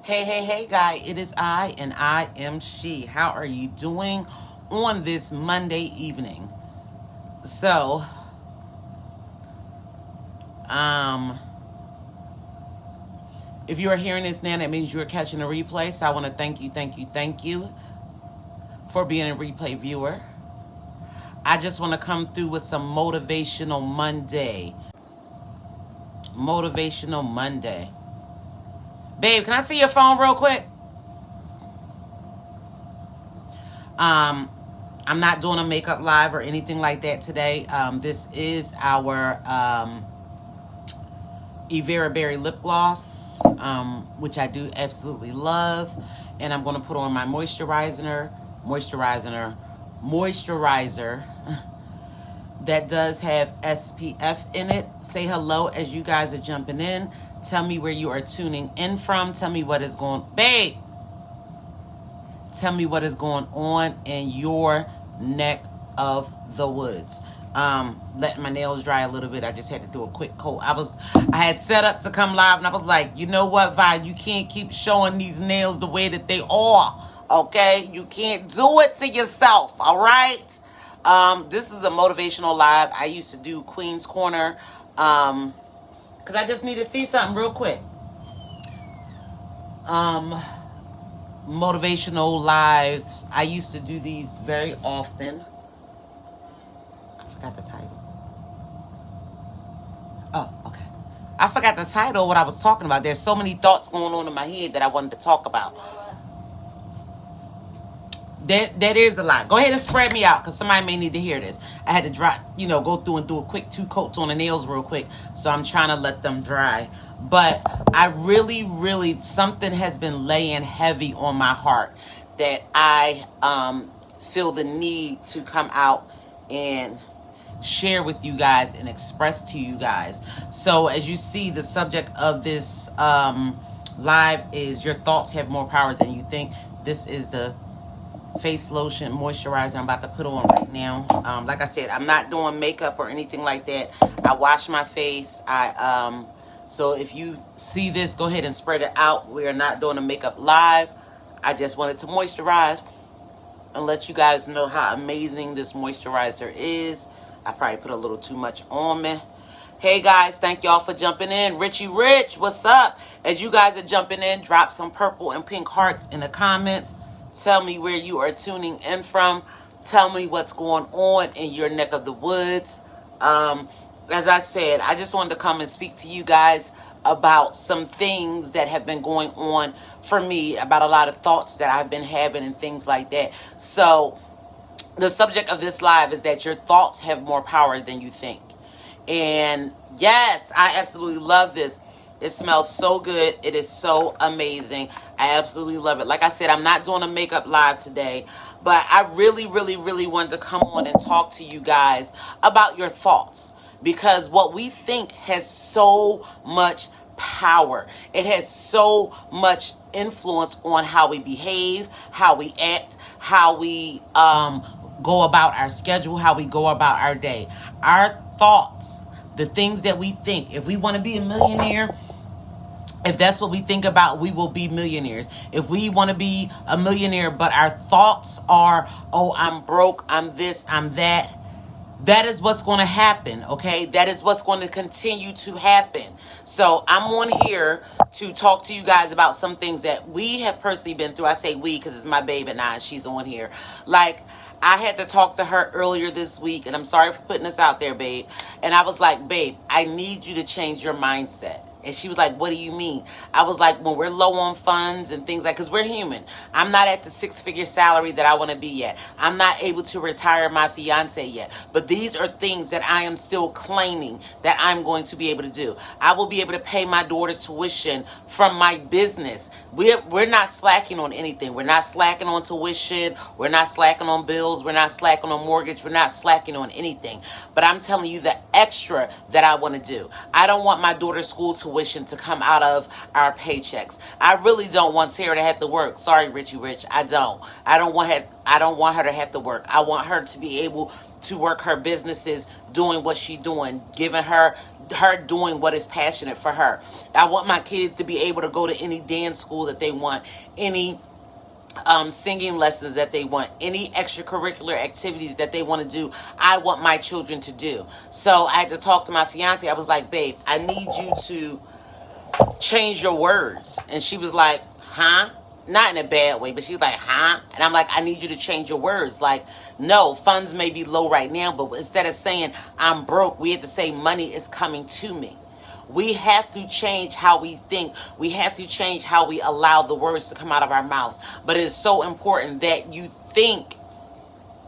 Hey, guy, it is I, and I am she. How are you doing on this Monday evening? So, if you are hearing this now, that means you are catching a replay. So I want to thank you for being a replay viewer. I just want to come through with some Motivational Monday. Motivational Monday. Babe, can I see your phone real quick? I'm not doing a makeup live or anything like that today. This is our Evera Berry lip gloss, which I do absolutely love. And I'm going to put on my moisturizer that does have SPF in it. Say hello as you guys are jumping in. Tell me where you are tuning in from. Tell me what is going... Babe! Tell me what is going on in your neck of the woods. Letting my nails dry a little bit. I just had to do a quick coat. I had set up to come live, and I was like, you know what, Vi? You can't keep showing these nails the way that they are. Okay? You can't do it to yourself. All right? This is a motivational live. I used to do Queen's Corner. Because I just need to see something real quick. Motivational lives. I used to do these very often. I forgot the title. Oh, okay. I forgot the title of what I was talking about. There's so many thoughts going on in my head that I wanted to talk about. That is a lot. Go ahead and spread me out because somebody may need to hear this. I had to go through and do a quick 2 coats on the nails real quick. So I'm trying to let them dry. But I really, something has been laying heavy on my heart that I feel the need to come out and share with you guys and express to you guys. So as you see, the subject of this live is your thoughts have more power than you think. This is the face lotion moisturizer I'm about to put on right now. Like I said, I'm not doing makeup or anything like that. I wash my face. So if you see this, go ahead and spread it out. We are not doing a makeup live. I just wanted to moisturize and let you guys know how amazing this moisturizer is. I probably put a little too much on me. Hey guys, thank y'all for jumping in. Richie Rich, what's up? As you guys are jumping in, drop some purple and pink hearts in the comments. Tell me where you are tuning in from. Tell me what's going on in your neck of the woods. As I said, I just wanted to come and speak to you guys about some things that have been going on for me, about a lot of thoughts that I've been having and things like that. So the subject of this live is that your thoughts have more power than you think. And yes, I absolutely love this. It smells so good. It is so amazing. I absolutely love it. Like I said, I'm not doing a makeup live today, but I really wanted to come on and talk to you guys about your thoughts, because what we think has so much power. It has so much influence on how we behave, how we act, how we go about our schedule, how we go about our day. Our thoughts, the things that we think. If we want to be a millionaire, if that's what we think about, we will be millionaires. If we want to be a millionaire, but our thoughts are, oh, I'm broke, I'm this, I'm that, that is what's going to happen, okay? That is what's going to continue to happen. So I'm on here to talk to you guys about some things that we have personally been through. I say we because it's my babe and I, and she's on here. Like, I had to talk to her earlier this week, and I'm sorry for putting this out there, babe. And I was like, babe, I need you to change your mindset. And she was like, what do you mean? I was like, when we're low on funds and things like, because we're human. I'm not at the 6-figure salary that I want to be yet. I'm not able to retire my fiance yet. But these are things that I am still claiming that I'm going to be able to do. I will be able to pay my daughter's tuition from my business. We're not slacking on anything. We're not slacking on tuition. We're not slacking on bills. We're not slacking on mortgage. We're not slacking on anything. But I'm telling you the extra that I want to do. I don't want my daughter's school tuition to come out of our paychecks. I really don't want Tara to have to work. Sorry, Richie Rich. I don't want her to have to work. I want her to be able to work her businesses, doing what she's doing, giving her her doing what is passionate for her. I want my kids to be able to go to any dance school that they want, any singing lessons that they want, any extracurricular activities that they want to do. I want my children to do. So I had to talk to my fiance. I was like, babe, I need you to change your words. And she was like, huh? Not in a bad way, but she was like, huh? And I'm like, I need you to change your words. Like, no, funds may be low right now, but instead of saying I'm broke, we have to say money is coming to me. We have to change how we think. We have to change how we allow the words to come out of our mouths. But it is so important that you think.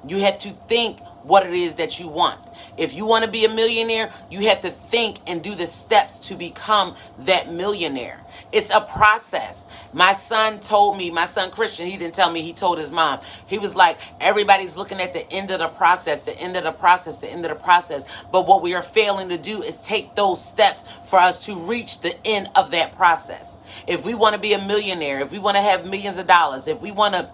You have to think what it is that you want. If you want to be a millionaire, you have to think and do the steps to become that millionaire. It's a process. My son told me, my son Christian, he didn't tell me, he told his mom. He was like, everybody's looking at the end of the process, the end of the process, the end of the process. But what we are failing to do is take those steps for us to reach the end of that process. If we want to be a millionaire, if we want to have millions of dollars, if we want to,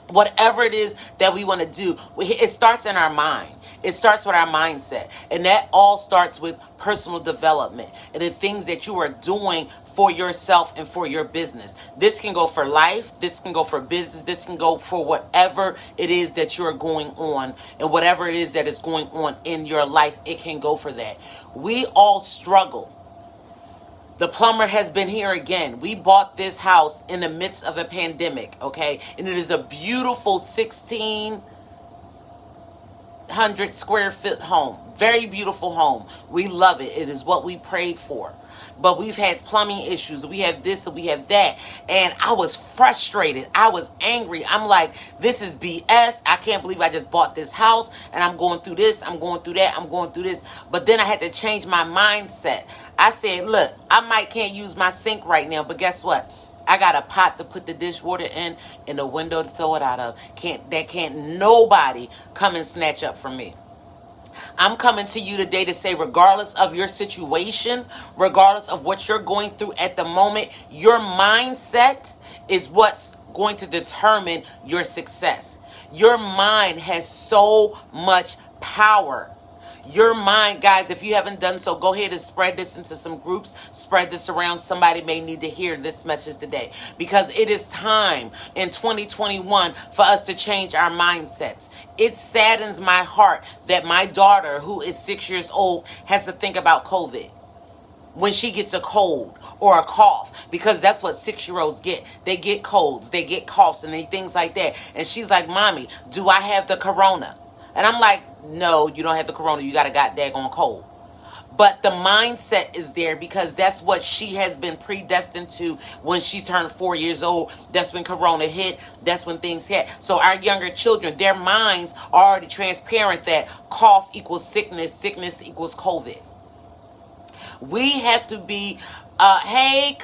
whatever it is that we want to do, it starts in our mind. It starts with our mindset. And that all starts with personal development and the things that you are doing for yourself and for your business. This can go for life. This can go for business. This can go for whatever it is that you're going on, and whatever it is that is going on in your life, it can go for that. We all struggle. The plumber has been here again. We bought this house in the midst of a pandemic, okay? And it is a beautiful 1,600 square foot home. Very beautiful home. We love it. It is what we prayed for. But we've had plumbing issues. We have this and we have that. And I was frustrated. I was angry. I'm like, this is BS. I can't believe I just bought this house and I'm going through this. I'm going through that. I'm going through this. But then I had to change my mindset. I said, look, I can't use my sink right now, but guess what? I got a pot to put the dishwater in and a window to throw it out of. Can't nobody come and snatch up from me. I'm coming to you today to say, regardless of your situation, regardless of what you're going through at the moment, your mindset is what's going to determine your success. Your mind has so much power. Your mind, guys, if you haven't done so, go ahead and spread this into some groups. Spread this around. Somebody may need to hear this message today, because it is time in 2021 for us to change our mindsets. It saddens my heart that my daughter, who is 6 years old, has to think about COVID when she gets a cold or a cough, because that's what 6-year-olds get. They get colds, they get coughs, and things like that. And she's like, Mommy, do I have the corona? And I'm like, no, you don't have the corona. You got a goddamn cold. But the mindset is there because that's what she has been predestined to when she turned 4 years old. That's when corona hit. That's when things hit. So our younger children, their minds are already transparent that cough equals sickness. Sickness equals COVID. We have to be, hey,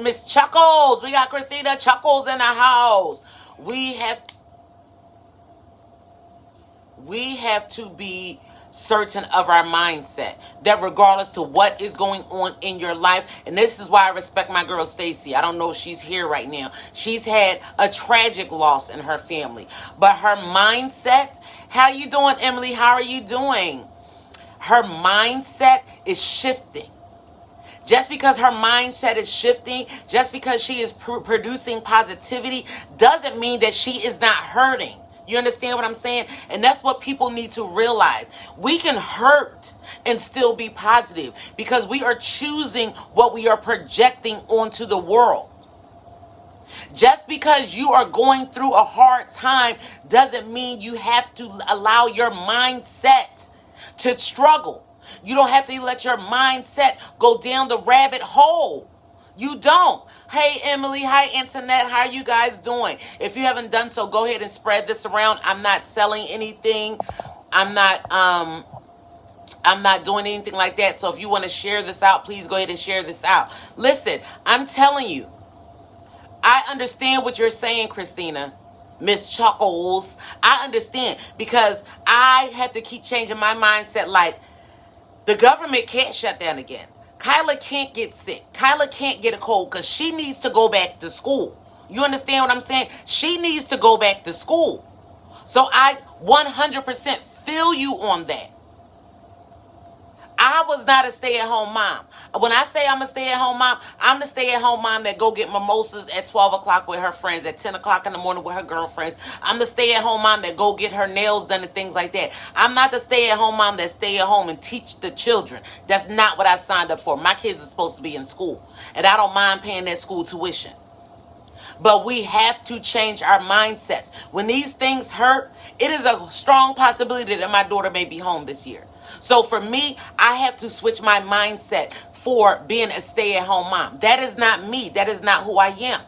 Miss Chuckles. We got Christina Chuckles in the house. We have to be certain of our mindset, that regardless to what is going on in your life, and this is why I respect my girl Stacy. I don't know if she's here right now. She's had a tragic loss in her family, but her mindset, how you doing, Emily? How are you doing? Her mindset is shifting. Just because her mindset is shifting, just because she is producing positivity, doesn't mean that she is not hurting. You understand what I'm saying? And that's what people need to realize. We can hurt and still be positive because we are choosing what we are projecting onto the world. Just because you are going through a hard time doesn't mean you have to allow your mindset to struggle. You don't have to let your mindset go down the rabbit hole. You don't. Hey, Emily. Hi, Antoinette. How are you guys doing? If you haven't done so, go ahead and spread this around. I'm not selling anything. I'm not doing anything like that. So if you want to share this out, please go ahead and share this out. Listen, I'm telling you, I understand what you're saying, Christina. Miss Chuckles. I understand because I have to keep changing my mindset. Like, the government can't shut down again. Kyla can't get sick. Kyla can't get a cold because she needs to go back to school. You understand what I'm saying? She needs to go back to school. So I 100% feel you on that. I was not a stay-at-home mom. When I say I'm a stay-at-home mom, I'm the stay-at-home mom that go get mimosas at 12 o'clock with her friends, at 10 o'clock in the morning with her girlfriends. I'm the stay-at-home mom that go get her nails done and things like that. I'm not the stay-at-home mom that stay at home and teach the children. That's not what I signed up for. My kids are supposed to be in school, and I don't mind paying their school tuition. But we have to change our mindsets. When these things hurt, it is a strong possibility that my daughter may be home this year. So for me, I have to switch my mindset for being a stay-at-home mom. That is not me. That is not who I am.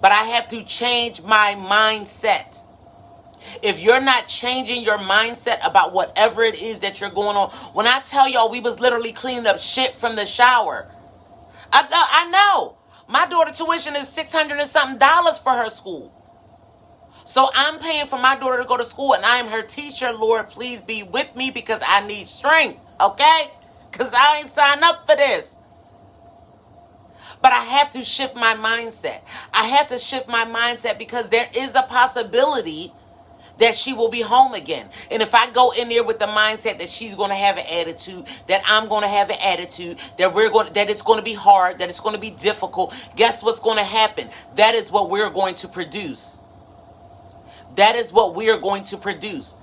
But I have to change my mindset. If you're not changing your mindset about whatever it is that you're going on, when I tell y'all we was literally cleaning up shit from the shower. I know. My daughter tuition is $600 and something for her school. So I'm paying for my daughter to go to school, and I am her teacher. Lord, please be with me because I need strength, okay? Because I ain't signed up for this. But I have to shift my mindset. I have to shift my mindset because there is a possibility that she will be home again. And if I go in there with the mindset that she's going to have an attitude, that I'm going to have an attitude, that it's going to be hard, that it's going to be difficult, guess what's going to happen? That is what we're going to produce. That is what we are going to produce.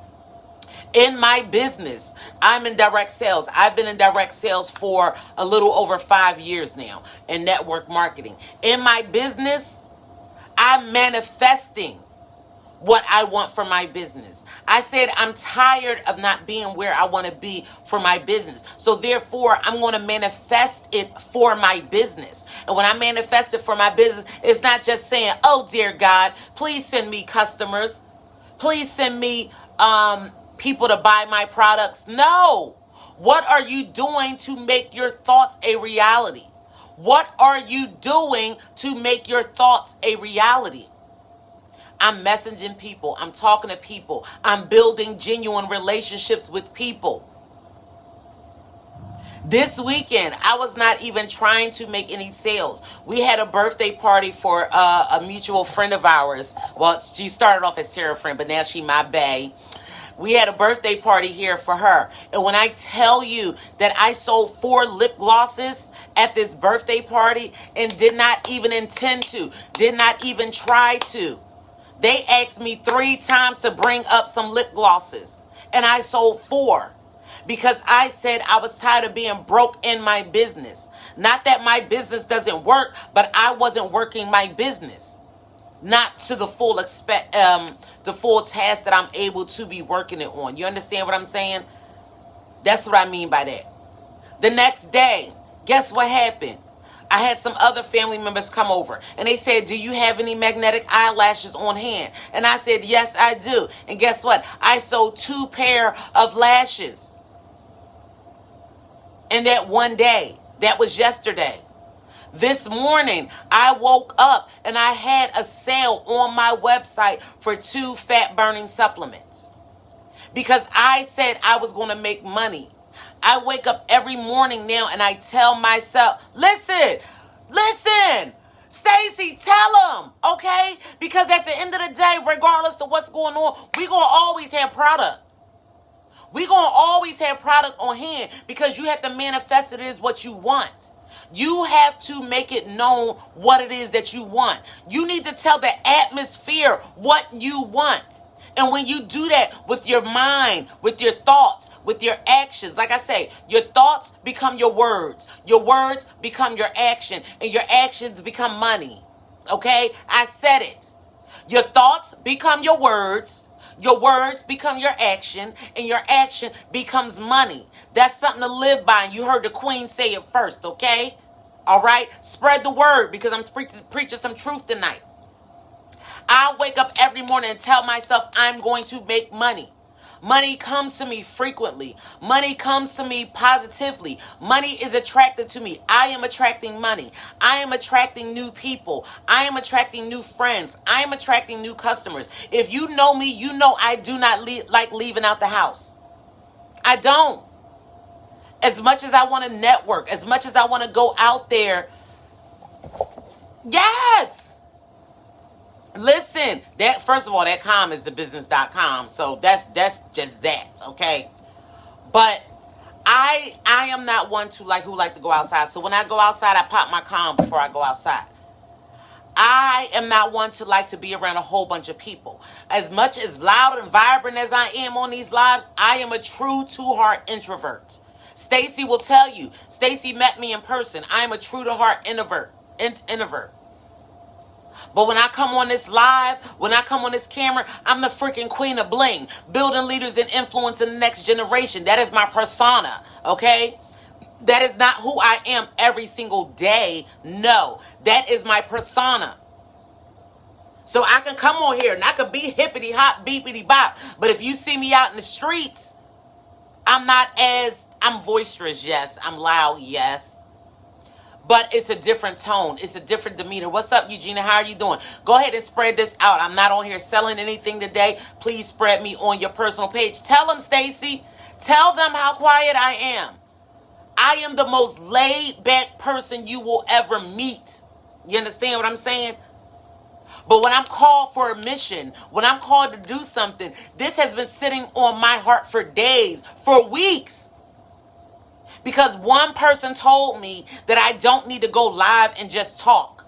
In my business, I'm in direct sales. I've been in direct sales for a little over 5 years now in network marketing. In my business, I'm manifesting what I want for my business. I said I'm tired of not being where I want to be for my business. So therefore, I'm going to manifest it for my business. And when I manifest it for my business, it's not just saying, oh, dear God, please send me customers. Please send me people to buy my products. No. What are you doing to make your thoughts a reality? What are you doing to make your thoughts a reality? I'm messaging people. I'm talking to people. I'm building genuine relationships with people. This weekend, I was not even trying to make any sales. We had a birthday party for a mutual friend of ours. Well, she started off as Tara friend, but now she my bae. We had a birthday party here for her. And when I tell you that I sold 4 lip glosses at this birthday party and did not even intend to, did not even try to, they asked me 3 times to bring up some lip glosses. And I sold 4. Because I said I was tired of being broke in my business. Not that my business doesn't work, but I wasn't working my business. Not to the full the full task that I'm able to be working it on. You understand what I'm saying? That's what I mean by that. The next day, guess what happened? I had some other family members come over and they said, do you have any magnetic eyelashes on hand? And I said, yes, I do. And guess what? I sold 2 pair of lashes. And that one day, that was yesterday. This morning, I woke up and I had a sale on my website for 2 fat burning supplements. Because I said I was going to make money. I wake up every morning now and I tell myself, listen, Stacy, tell them, okay? Because at the end of the day, regardless of what's going on, we're going to always have product. We're going to always have product on hand because you have to manifest it as what you want. You have to make it known what it is that you want. You need to tell the atmosphere what you want. And when you do that with your mind, with your thoughts, with your actions, like I say, your thoughts become your words become your action, and your actions become money. Okay? I said it. Your thoughts become your words become your action, and your action becomes money. That's something to live by, and you heard the queen say it first, okay? All right? Spread the word because I'm preaching some truth tonight. I wake up every morning and tell myself I'm going to make money. Money comes to me frequently. Money comes to me positively. Money is attracted to me. I am attracting money. I am attracting new people. I am attracting new friends. I am attracting new customers. If you know me, you know I do not like leaving out the house. I don't. As much as I want to network, as much as I want to go out there. Yes. Listen, that first of all, that is the business.com. So that's just that, okay? But I am not one to who like to go outside. So when I go outside, I pop my con before I go outside. I am not one to like to be around a whole bunch of people. As much as loud and vibrant as I am on these lives, I am a true to-heart introvert. Stacy will tell you. Stacy met me in person. I am a true to heart introvert. But when I come on this live, when I come on this camera, I'm the freaking queen of bling. Building leaders and influencing the next generation. That is my persona, okay? That is not who I am every single day. No, that is my persona. So I can come on here and I can be hippity hop, beepity bop. But if you see me out in the streets, I'm boisterous, yes. I'm loud, yes. But it's a different tone. It's a different demeanor. What's up, Eugenia? How are you doing? Go ahead and spread this out. I'm not on here selling anything today. Please spread me on your personal page. Tell them, Stacy. Tell them how quiet I am. I am the most laid-back person you will ever meet. You understand what I'm saying? But when I'm called for a mission, when I'm called to do something, this has been sitting on my heart for days, for weeks. Because one person told me that I don't need to go live and just talk.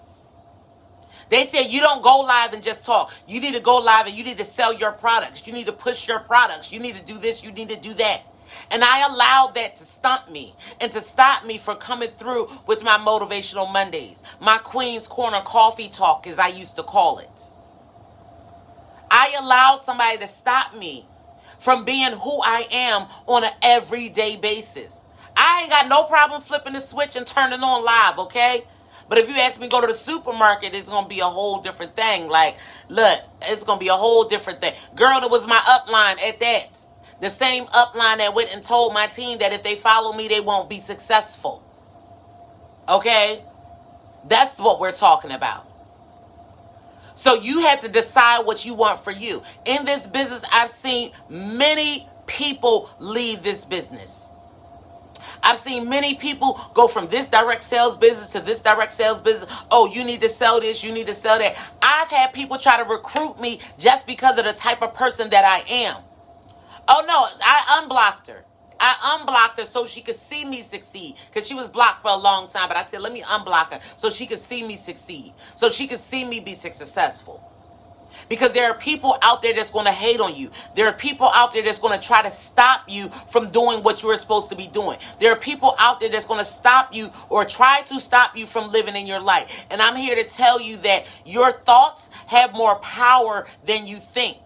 They said you don't go live and just talk. You need to go live and you need to sell your products. You need to push your products. You need to do this. You need to do that. And I allowed that to stump me and to stop me from coming through with my Motivational Mondays. My Queen's Corner Coffee Talk, as I used to call it. I allowed somebody to stop me from being who I am on an everyday basis. I ain't got no problem flipping the switch and turning on live, okay? But if you ask me to go to the supermarket, it's going to be a whole different thing. Like, look, it's going to be a whole different thing. Girl, that was my upline at that. The same upline that went and told my team that if they follow me, they won't be successful. Okay? That's what we're talking about. So you have to decide what you want for you. In this business, I've seen many people leave this business. I've seen many people go from this direct sales business to this direct sales business. Oh, you need to sell this. You need to sell that. I've had people try to recruit me just because of the type of person that I am. Oh, no, I unblocked her. I unblocked her so she could see me succeed. Because she was blocked for a long time. But I said, let me unblock her so she could see me succeed. So she could see me be successful. Because there are people out there that's going to hate on you. There are people out there that's going to try to stop you from doing what you were supposed to be doing. There are people out there that's going to stop you or try to stop you from living in your life. And I'm here to tell you that your thoughts have more power than you think.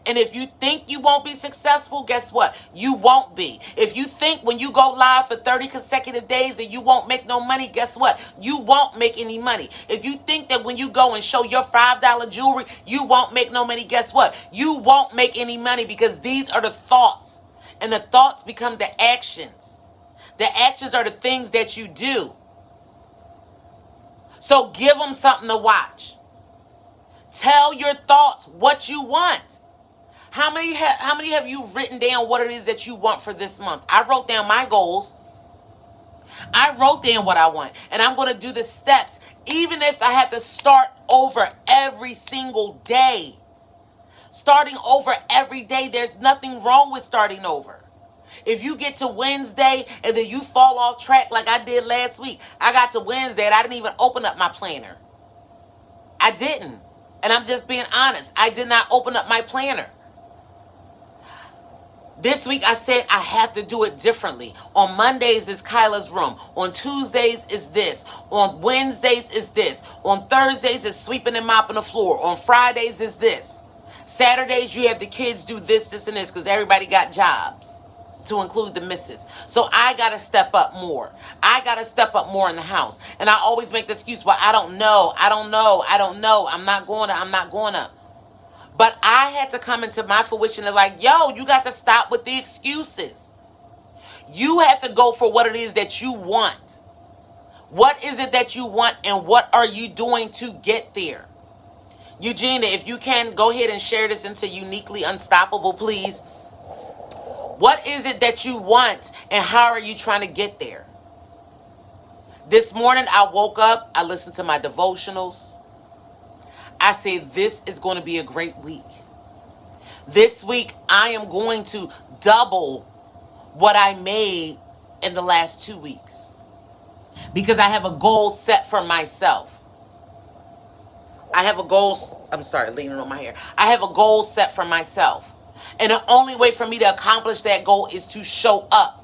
And if you think you won't be successful, guess what? You won't be. If you think when you go live for 30 consecutive days that you won't make no money, guess what? You won't make any money. If you think that when you go and show your $5 jewelry, you won't make no money, guess what? You won't make any money because these are the thoughts. And the thoughts become the actions. The actions are the things that you do. So give them something to watch. Tell your thoughts what you want. How many have you written down what it is that you want for this month? I wrote down my goals. I wrote down what I want. And I'm going to do the steps, even if I have to start over every single day. Starting over every day, there's nothing wrong with starting over. If you get to Wednesday and then you fall off track like I did last week. I got to Wednesday and I didn't even open up my planner. I didn't. And I'm just being honest. I did not open up my planner. This week I said I have to do it differently. On Mondays is Kyla's room. On Tuesdays is this. On Wednesdays is this. On Thursdays is sweeping and mopping the floor. On Fridays is this. Saturdays you have the kids do this, this, and this because everybody got jobs, to include the missus. So I got to step up more. I got to step up more in the house. And I always make the excuse, well, I don't know. I'm not going to. But I had to come into my fruition and like, yo, you got to stop with the excuses. You have to go for what it is that you want. What is it that you want and what are you doing to get there? Eugenia, if you can, go ahead and share this into Uniquely Unstoppable, please. What is it that you want and how are you trying to get there? This morning I woke up, I listened to my devotionals. I said, this is going to be a great week. This week, I am going to double what I made in the last 2 weeks. Because I have a goal set for myself. I have a goal. I'm sorry, leaning on my hair. I have a goal set for myself. And the only way for me to accomplish that goal is to show up.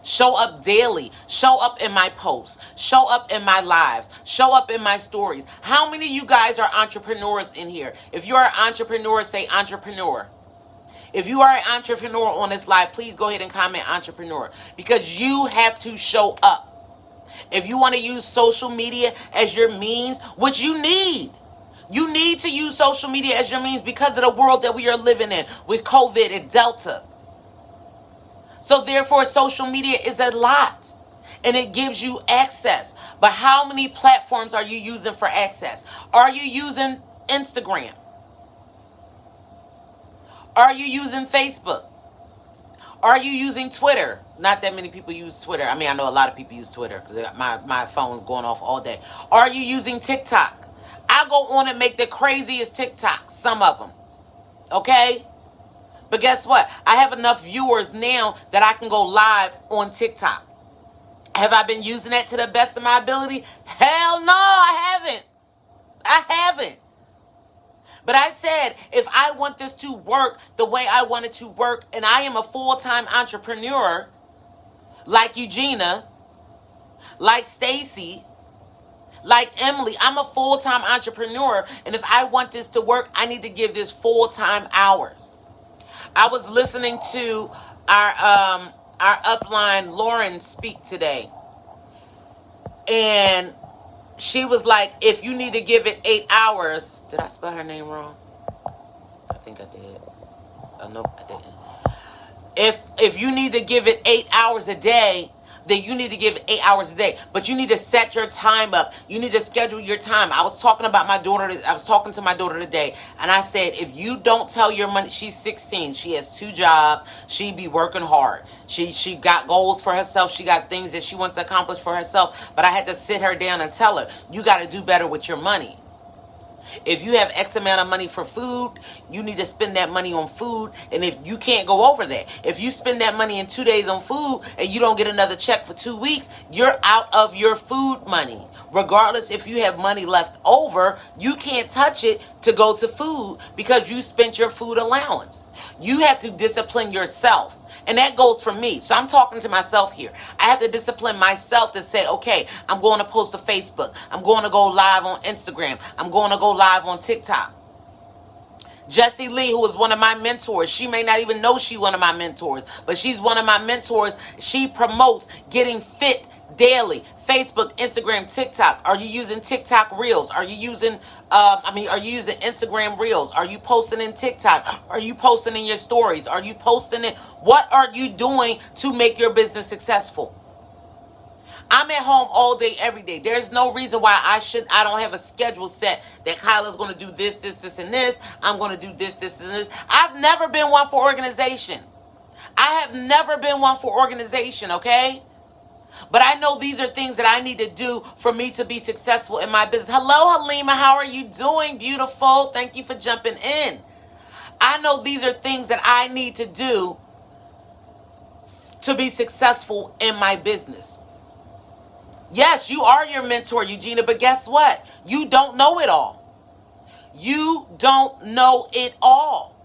Show up daily. Show up in my posts. Show up in my lives. Show up in my stories. How many of you guys are entrepreneurs in here? If you are an entrepreneur, say entrepreneur. If you are an entrepreneur on this live, please go ahead and comment entrepreneur. Because you have to show up. If you want to use social media as your means, which you need. You need to use social media as your means because of the world that we are living in with COVID and Delta. So therefore, social media is a lot. And it gives you access. But how many platforms are you using for access? Are you using Instagram? Are you using Facebook? Are you using Twitter? Not that many people use Twitter. I mean, I know a lot of people use Twitter because my phone is going off all day. Are you using TikTok? I go on and make the craziest TikToks, some of them. Okay? But guess what? I have enough viewers now that I can go live on TikTok. Have I been using that to the best of my ability? Hell no, I haven't. I haven't. But I said, if I want this to work the way I want it to work, and I am a full-time entrepreneur, like Eugenia, like Stacy, like Emily, I'm a full-time entrepreneur, and if I want this to work, I need to give this full-time hours. I was listening to our upline Lauren speak today, and she was like, if you need to give it 8 hours. Did I spell her name wrong? I think I did. No, I didn't. If you need to give it 8 hours a day, then you need to give it 8 hours a day. But you need to set your time up. You need to schedule your time. I was talking about my daughter. I was talking to my daughter today, and I said, if you don't tell your money, she's 16. She has 2 jobs. She be working hard. She got goals for herself. She got things that she wants to accomplish for herself. But I had to sit her down and tell her, you got to do better with your money. If you have X amount of money for food, you need to spend that money on food. And if you can't go over that, if you spend that money in 2 days on food and you don't get another check for 2 weeks, you're out of your food money. Regardless if you have money left over, you can't touch it to go to food because you spent your food allowance. You have to discipline yourself. And that goes for me. So I'm talking to myself here. I have to discipline myself to say, okay, I'm going to post to Facebook. I'm going to go live on Instagram. I'm going to go live on TikTok. Jessie Lee, who is one of my mentors, she may not even know she's one of my mentors, but she's one of my mentors. She promotes getting fit daily. Facebook, Instagram, TikTok. Are you using TikTok Reels? Are you using are you using Instagram Reels? Are you posting in TikTok? Are you posting in your stories? Are you posting it? What are you doing to make your business successful? I'm at home all day, every day. There's no reason why I don't have a schedule set that Kyla's going to do this, and this. I'm going to do this, and this. I've never been one for organization. I have never been one for organization, okay? But I know these are things that I need to do for me to be successful in my business. Hello, Halima. How are you doing? Beautiful. Thank you for jumping in. I know these are things that I need to do to be successful in my business. Yes, you are your mentor, Eugenia, but guess what? You don't know it all. You don't know it all.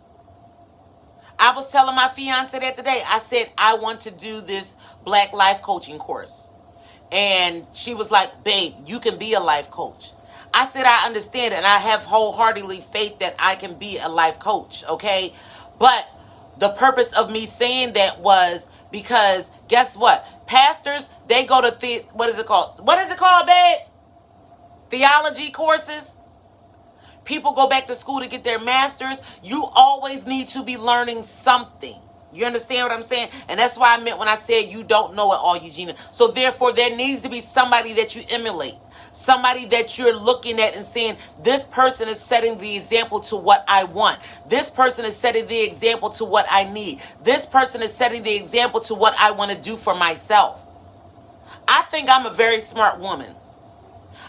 I was telling my fiance that today. I said, I want to do this Black life coaching course. And she was like, babe, you can be a life coach. I said, I understand, and I have wholeheartedly faith that I can be a life coach, okay? But the purpose of me saying that was because, guess what? Pastors, they go to, what is it called? What is it called, babe? Theology courses. People go back to school to get their masters. You always need to be learning something. You understand what I'm saying? And that's why I meant when I said you don't know it all, Eugenia. So therefore, there needs to be somebody that you emulate. Somebody that you're looking at and saying, this person is setting the example to what I want. This person is setting the example to what I need. This person is setting the example to what I want to do for myself. I think I'm a very smart woman.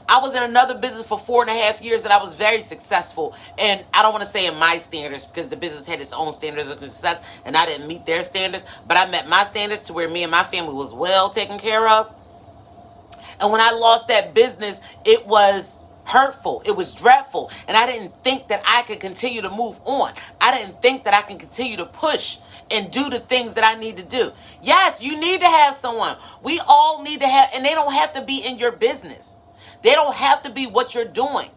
I was in another business for 4.5 years and I was very successful. And I don't want to say in my standards because the business had its own standards of success and I didn't meet their standards. But I met my standards to where me and my family was well taken care of. And when I lost that business, it was hurtful. It was dreadful. And I didn't think that I could continue to move on. I didn't think that I can continue to push and do the things that I need to do. Yes, you need to have someone. We all need to have, and they don't have to be in your business. They don't have to be what you're doing.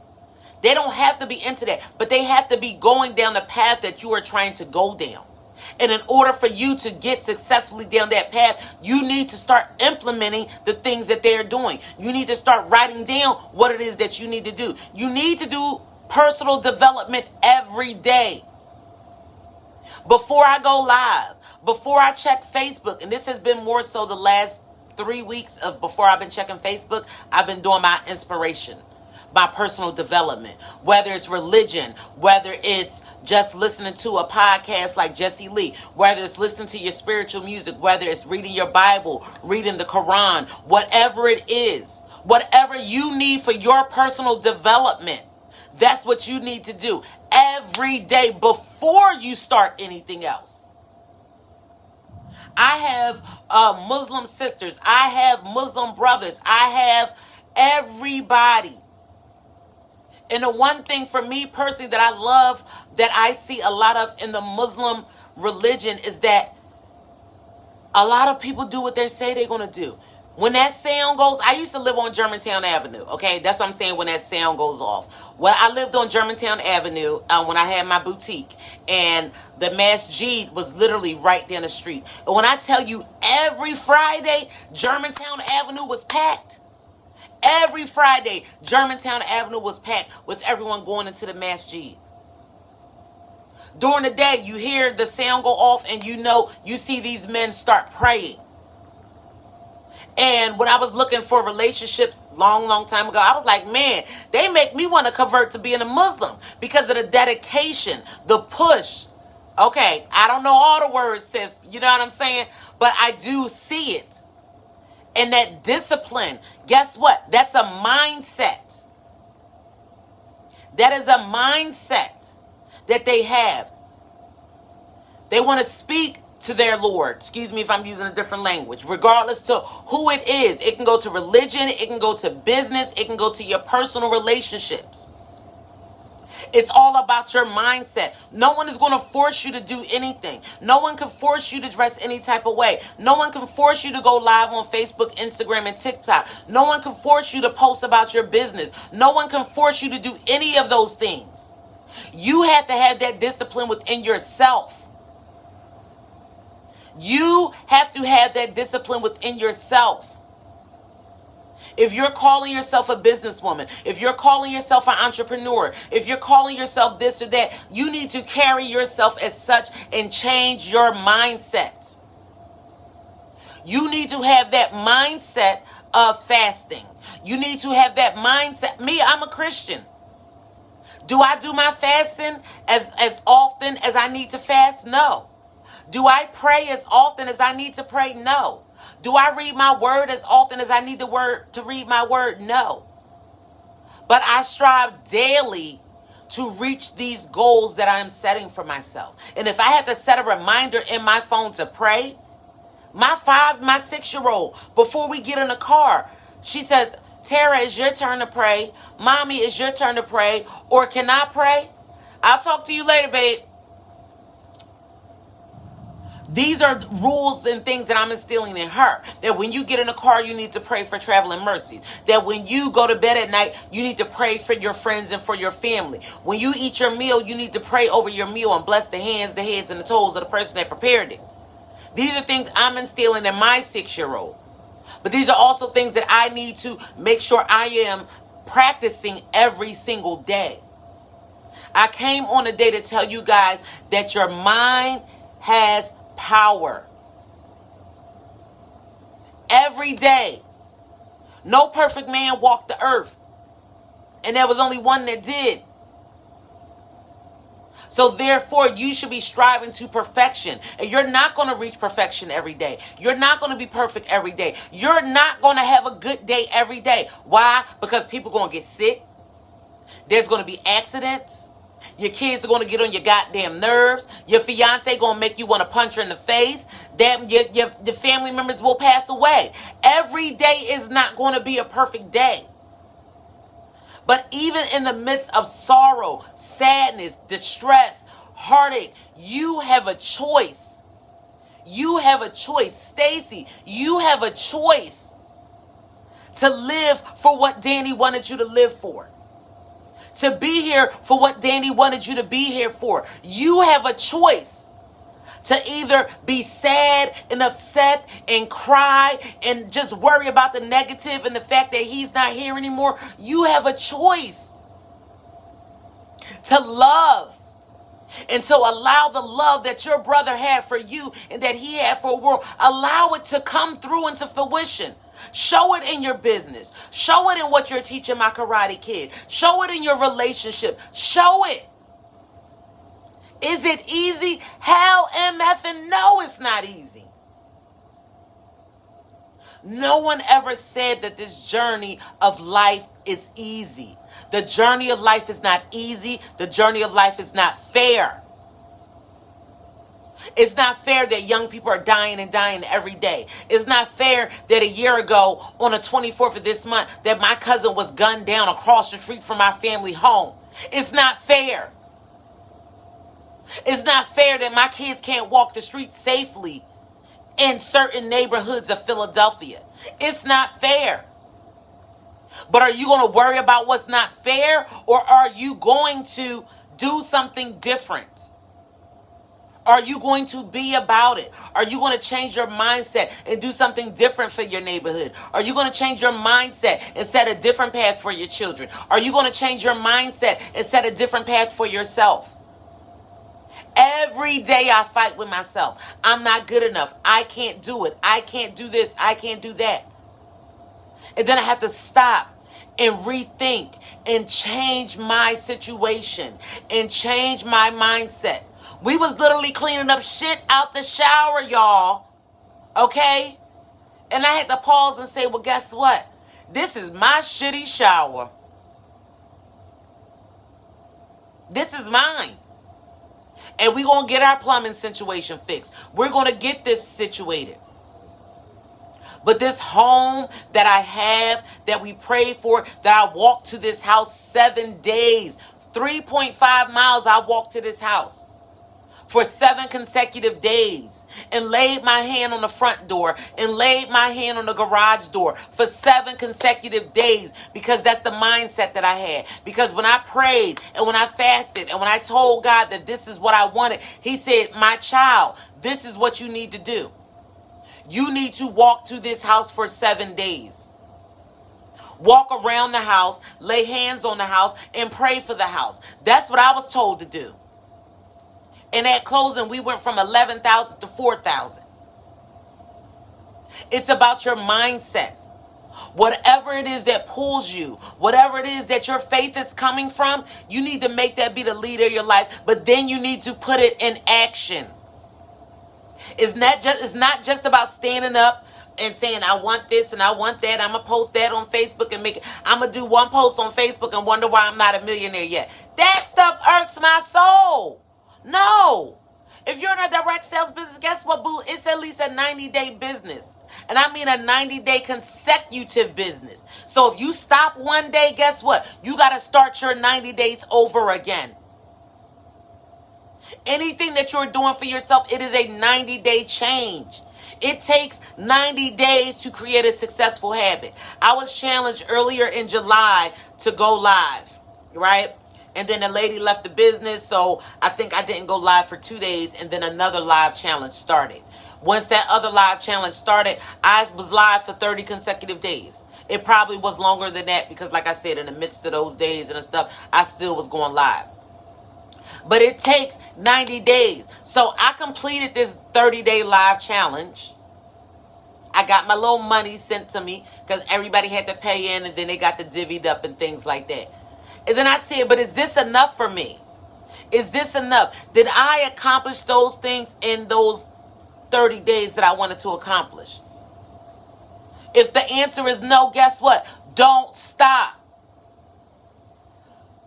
They don't have to be into that, but they have to be going down the path that you are trying to go down. And in order for you to get successfully down that path, you need to start implementing the things that they're doing. You need to start writing down what it is that you need to do. You need to do personal development every day. Before I go live, before I check Facebook, and this has been more so the last 3 weeks of before I've been checking Facebook, I've been doing my inspiration, my personal development, whether it's religion, whether it's just listening to a podcast like Jesse Lee, whether it's listening to your spiritual music, whether it's reading your Bible, reading the Quran, whatever it is, whatever you need for your personal development, that's what you need to do every day before you start anything else. I have Muslim sisters. I have Muslim brothers. I have everybody. And the one thing for me personally that I love, that I see a lot of in the Muslim religion, is that a lot of people do what they say they're going to do. When that sound goes, I used to live on Germantown Avenue, okay? That's what I'm saying, when that sound goes off. Well, I lived on Germantown Avenue when I had my boutique, and the masjid was literally right down the street. And when I tell you, every Friday, Germantown Avenue was packed. Every Friday, Germantown Avenue was packed with everyone going into the masjid. During the day, you hear the sound go off and you see these men start praying. And when I was looking for relationships long time ago, I was like, man, they make me want to convert to being a Muslim because of the dedication, the push. Okay, I don't know all the words, sis, you know what I'm saying? But I do see it. And that discipline, guess what? That's a mindset. That is a mindset that they have. They want to speak to their Lord. Excuse me if I'm using a different language. Regardless to who it is. It can go to religion. It can go to business. It can go to your personal relationships. It's all about your mindset. No one is going to force you to do anything. No one can force you to dress any type of way. No one can force you to go live on Facebook, Instagram, and TikTok. No one can force you to post about your business. No one can force you to do any of those things. You have to have that discipline within yourself. You have to have that discipline within yourself. If you're calling yourself a businesswoman, if you're calling yourself an entrepreneur, if you're calling yourself this or that, you need to carry yourself as such and change your mindset. You need to have that mindset of fasting. You need to have that mindset. Me, I'm a Christian. Do I do my fasting as often as I need to fast? No. Do I pray as often as I need to pray? No. Do I read my word as often as I need to read my word? No. But I strive daily to reach these goals that I am setting for myself. And if I have to set a reminder in my phone to pray, my 6-year-old, before we get in the car, she says, Tara, it's your turn to pray. Mommy, it's your turn to pray. Or can I pray? I'll talk to you later, babe. These are rules and things that I'm instilling in her. That when you get in a car, you need to pray for traveling mercies. That when you go to bed at night, you need to pray for your friends and for your family. When you eat your meal, you need to pray over your meal and bless the hands, the heads, and the toes of the person that prepared it. These are things I'm instilling in my 6-year-old. But these are also things that I need to make sure I am practicing every single day. I came on a day to tell you guys that your mind has power. Every day. No perfect man walked the earth. And there was only one that did. So therefore, you should be striving to perfection. And you're not going to reach perfection every day. You're not going to be perfect every day. You're not going to have a good day every day. Why? Because people are going to get sick. There's going to be accidents. Your kids are going to get on your goddamn nerves. Your fiance going to make you want to punch her in the face. Your family members will pass away. Every day is not going to be a perfect day. But even in the midst of sorrow, sadness, distress, heartache, you have a choice. You have a choice. Stacy, you have a choice to live for what Danny wanted you to live for. To be here for what Danny wanted you to be here for. You have a choice to either be sad and upset and cry and just worry about the negative and the fact that he's not here anymore. You have a choice to love and to allow the love that your brother had for you and that he had for the world, allow it to come through into fruition. Show it in your business. Show it in what you're teaching my karate kid. Show it in your relationship. Show it. Is it easy? Hell, MF, and no, it's not easy. No one ever said that this journey of life is easy. The journey of life is not easy. The journey of life is not fair. It's not fair that young people are dying and dying every day. It's not fair that a year ago, on the 24th of this month, that my cousin was gunned down across the street from my family home. It's not fair. It's not fair that my kids can't walk the streets safely in certain neighborhoods of Philadelphia. It's not fair. But are you going to worry about what's not fair, or are you going to do something different? Are you going to be about it? Are you going to change your mindset and do something different for your neighborhood? Are you going to change your mindset and set a different path for your children? Are you going to change your mindset and set a different path for yourself? Every day I fight with myself. I'm not good enough. I can't do it. I can't do this. I can't do that. And then I have to stop and rethink and change my situation and change my mindset. We was literally cleaning up shit out the shower, y'all. Okay? And I had to pause and say, well, guess what? This is my shitty shower. This is mine. And we're going to get our plumbing situation fixed. We're going to get this situated. But this home that I have, that we prayed for, that I walked to this house 7 days, 3.5 miles I walked to this house for 7 consecutive days and laid my hand on the front door and laid my hand on the garage door for 7 consecutive days, because that's the mindset that I had. Because when I prayed and when I fasted and when I told God that this is what I wanted, he said, my child, this is what you need to do. You need to walk to this house for 7 days. Walk around the house, lay hands on the house, and pray for the house. That's what I was told to do. And at closing, we went from 11,000 to 4,000. It's about your mindset. Whatever it is that pulls you, whatever it is that your faith is coming from, you need to make that be the leader of your life. But then you need to put it in action. It's not just about standing up and saying, I want this and I want that. I'm going to post that on Facebook and I'm going to do one post on Facebook and wonder why I'm not a millionaire yet. That stuff irks my soul. No. If you're in a direct sales business, guess what, boo? It's at least a 90-day business. And I mean a 90-day consecutive business. So if you stop one day, guess what? You got to start your 90 days over again. Anything that you're doing for yourself, it is a 90-day change. It takes 90 days to create a successful habit. I was challenged earlier in July to go live, right? And then a lady left the business, so I think I didn't go live for 2 days, and then another live challenge started. Once that other live challenge started, I was live for 30 consecutive days. It probably was longer than that because, like I said, in the midst of those days and stuff, I still was going live. But it takes 90 days. So I completed this 30-day live challenge. I got my little money sent to me because everybody had to pay in, and then they got the divvied up and things like that. And then I said, but is this enough for me? Is this enough? Did I accomplish those things in those 30 days that I wanted to accomplish? If the answer is no, guess what? Don't stop.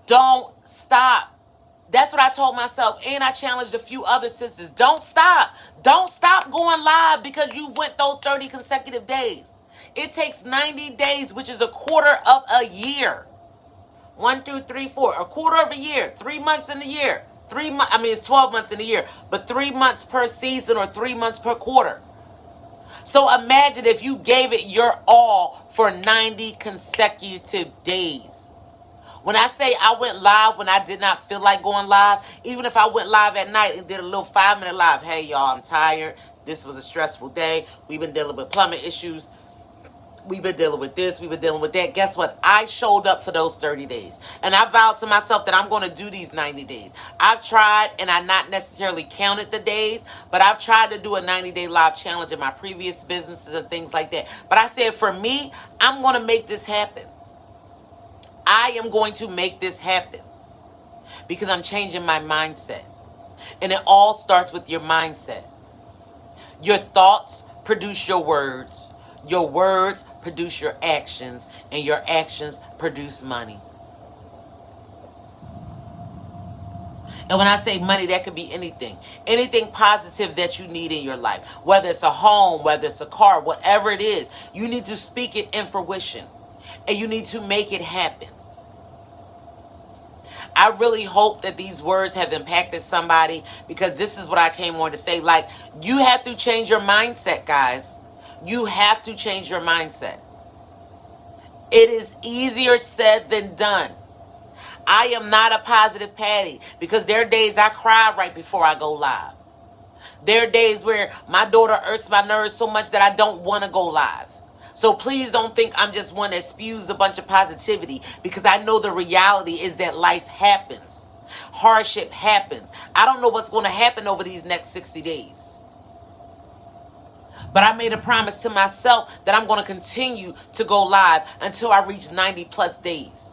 Don't stop. That's what I told myself. And I challenged a few other sisters. Don't stop. Don't stop going live because you went those 30 consecutive days. It takes 90 days, which is a quarter of a year. 1, 2, 3, 4. A quarter of a year. 3 months in a year. It's 12 months in a year. But 3 months per season or 3 months per quarter. So imagine if you gave it your all for 90 consecutive days. When I say I went live when I did not feel like going live, even if I went live at night and did a little 5-minute live, hey y'all, I'm tired. This was a stressful day. We've been dealing with plumbing issues. We've been dealing with this. We've been dealing with that. Guess what? I showed up for those 30 days. And I vowed to myself that I'm going to do these 90 days. I've tried, and I not necessarily counted the days, but I've tried to do a 90-day live challenge in my previous businesses and things like that. But I said, for me, I'm going to make this happen. I am going to make this happen because I'm changing my mindset. And it all starts with your mindset. Your thoughts produce your words. Your words produce your actions. And your actions produce money. And when I say money, that could be anything. Anything positive that you need in your life. Whether it's a home, whether it's a car, whatever it is. You need to speak it in fruition. And you need to make it happen. I really hope that these words have impacted somebody because this is what I came on to say. Like, you have to change your mindset, guys. You have to change your mindset. It is easier said than done. I am not a positive Patty because there are days I cry right before I go live. There are days where my daughter irks my nerves so much that I don't want to go live. So please don't think I'm just one that spews a bunch of positivity because I know the reality is that life happens. Hardship happens. I don't know what's going to happen over these next 60 days. But I made a promise to myself that I'm going to continue to go live until I reach 90 plus days.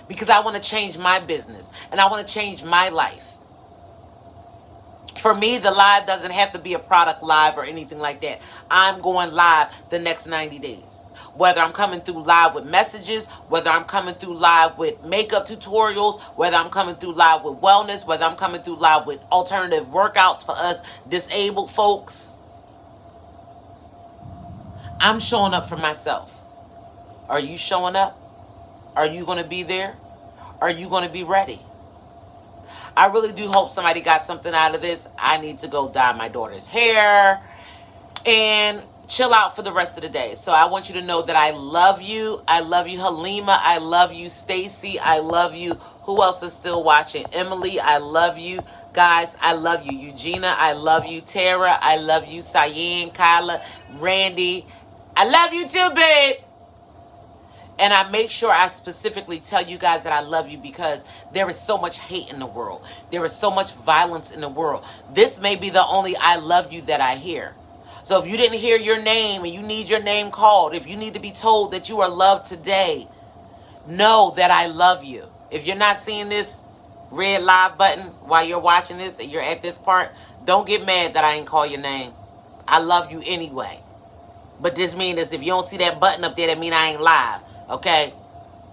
Because I want to change my business and I want to change my life. For me, the live doesn't have to be a product live or anything like that. I'm going live the next 90 days. Whether I'm coming through live with messages, whether I'm coming through live with makeup tutorials, whether I'm coming through live with wellness, whether I'm coming through live with alternative workouts for us disabled folks. I'm showing up for myself. Are you showing up? Are you going to be there? Are you going to be ready? I really do hope somebody got something out of this. I need to go dye my daughter's hair and chill out for the rest of the day. So I want you to know that I love you. I love you, Halima. I love you, Stacy. I love you. Who else is still watching? Emily, I love you. Guys, I love you. Eugenia, I love you. Tara, I love you. Cyan, Kyla, Randy, I love you too, babe. And I make sure I specifically tell you guys that I love you because there is so much hate in the world. There is so much violence in the world. This may be the only I love you that I hear. So if you didn't hear your name and you need your name called, if you need to be told that you are loved today, know that I love you. If you're not seeing this red live button while you're watching this and you're at this part, don't get mad that I ain't call your name. I love you anyway. But this means if you don't see that button up there, that mean I ain't live. Okay,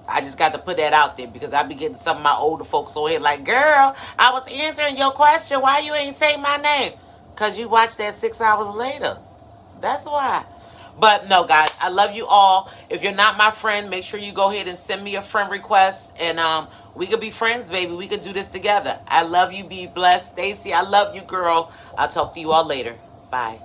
I just got to put that out there because I be getting some of my older folks on here like, girl, I was answering your question. Why you ain't say my name? Because you watched that 6 hours later. That's why. But no, guys, I love you all. If you're not my friend, make sure you go ahead and send me a friend request. And we could be friends, baby. We could do this together. I love you. Be blessed. Stacy, I love you, girl. I'll talk to you all later. Bye.